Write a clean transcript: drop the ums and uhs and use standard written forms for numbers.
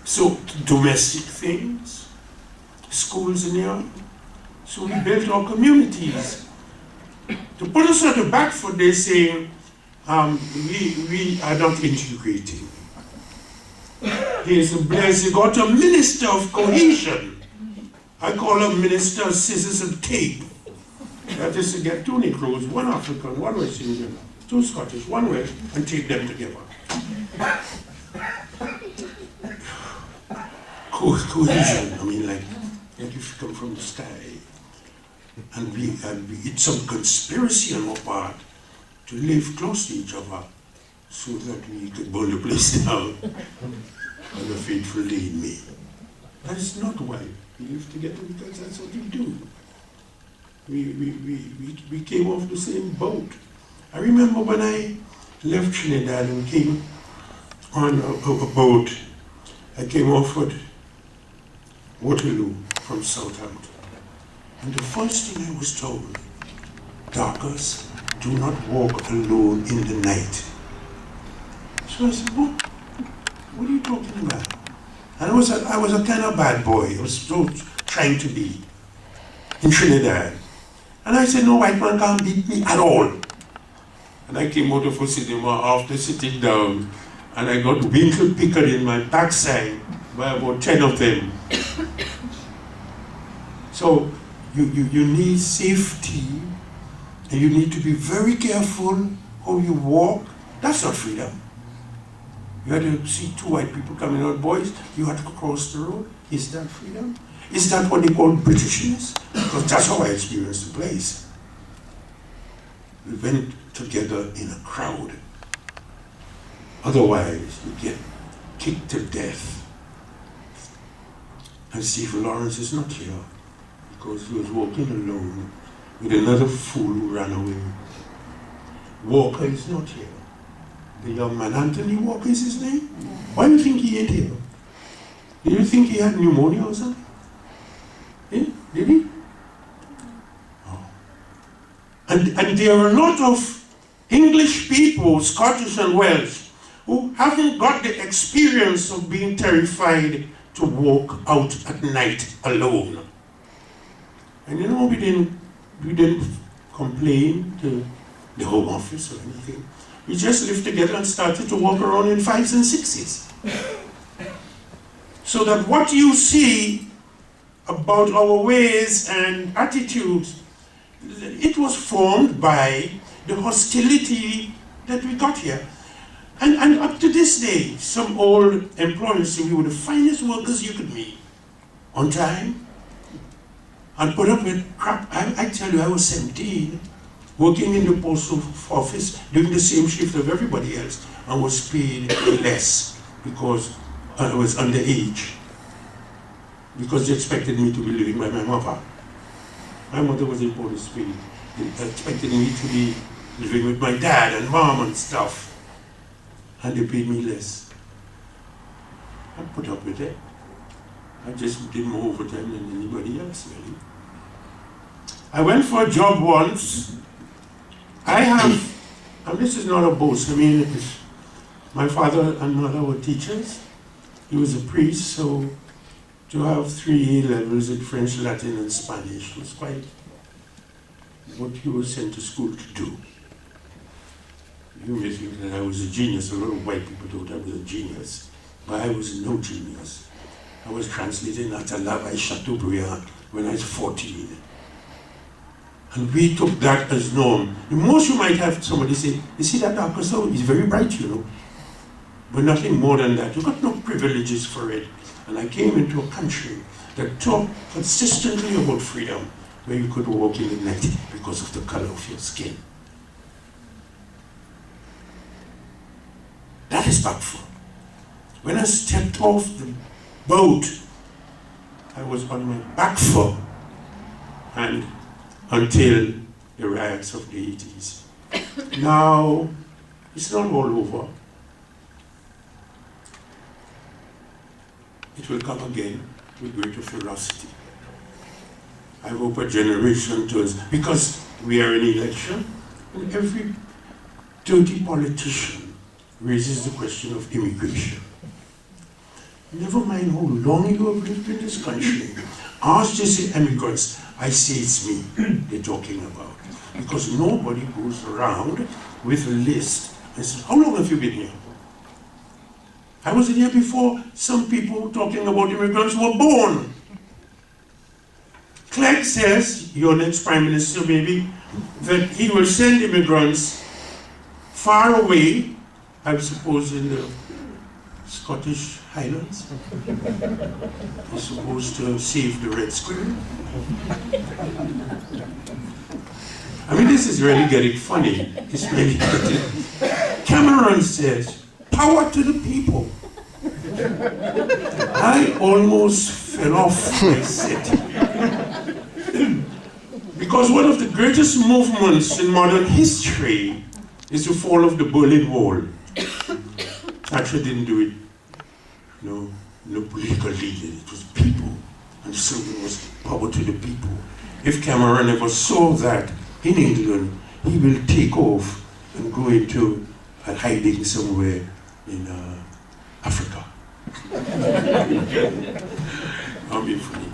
So domestic things, schools in here. So we built our communities. To put us on the back foot, they say, we are not integrating. Here's a blessing, got a minister of cohesion. I call him Minister of Scissors and Tape. That is to get two Negroes, one African, one West Indian, two Scottish, one Welsh, and tape them together. Cohesion, I mean, like if you come from the sky. And it's some conspiracy on our part to live close to each other so that we could burn the place down and the faithful lead me. That is not why we live together, because that's what we do. We came off the same boat. I remember when I left Trinidad and came on a boat, I came off at Waterloo from Southampton. And the first thing I was told, Darcus, do not walk alone in the night. So I said, what are you talking about? And I was a kind of bad boy. I was so trying to be in Trinidad. And I said, no white man can't beat me at all. And I came out of a cinema after sitting down, and I got winkle pickled in my backside by about 10 of them. So you need safety, and you need to be very careful how you walk. That's not freedom. You had to see two white people coming out, boys, you had to cross the road. Is that freedom? Is that what they call Britishness? Because that's how I experienced the place. We went together in a crowd. Otherwise, you get kicked to death. And Stephen Lawrence is not here because he was walking alone with another fool who ran away. Walker is not here. The young man, Anthony Walker is his name? Why do you think he ain't here? Do you think he had pneumonia or something? Eh? Did he? Oh. And there are a lot of English people, Scottish and Welsh, who haven't got the experience of being terrified to walk out at night alone. And you know, we didn't complain to the Home Office or anything. We just lived together and started to walk around in 5s and 6s. So that what you see about our ways and attitudes, it was formed by the hostility that we got here. And up to this day, some old employers say we were the finest workers you could meet. On time, and put up with crap. I tell you, I was 17, working in the post office, doing the same shift of everybody else, and was paid less because I was underage. Because they expected me to be living by my mother. My mother was in Port of Spain. They expected me to be living with my dad and mom and stuff. And they paid me less. I put up with it. I just did more overtime than anybody else, really. I went for a job once. I have, and this is not a boast, I mean, my father and mother were teachers. He was a priest, so to have 3 A levels in French, Latin, and Spanish was quite what he was sent to school to do. You may think that I was a genius. A lot of white people thought I was a genius, but I was no genius. I was translating Atala by Chateaubriand when I was 14. And we took that as norm. The most you might have somebody say, you see that Darcus Howe, he's very bright, you know. But nothing more than that. You got no privileges for it. And I came into a country that talked consistently about freedom, where you could walk in the night because of the color of your skin. That is Backfoot. When I stepped off the boat, I was on my back foot, and until the riots of the 80s. Now, it's not all over. It will come again with greater ferocity. I hope a generation turns, because we are in election, and every dirty politician raises the question of immigration. never mind how long you have lived in this country, ask just the immigrants, I say it's me they're talking about. Because nobody goes around with a list and says, how long have you been here? I was in here before some people talking about immigrants were born. Clegg says, your next Prime Minister maybe, that he will send immigrants far away, I suppose in the Scottish Highlands. He's supposed to save the Red Square. I mean, this is really getting funny. It's really getting... Cameron says, power to the people. I almost fell off my seat. Because one of the greatest movements in modern history is the fall of the Berlin Wall. Thatcher didn't do it. No political leader. It was people. And so it was power to the people. If Cameron ever saw that in England, he will take off and go into a hiding somewhere in Africa. I'll be funny.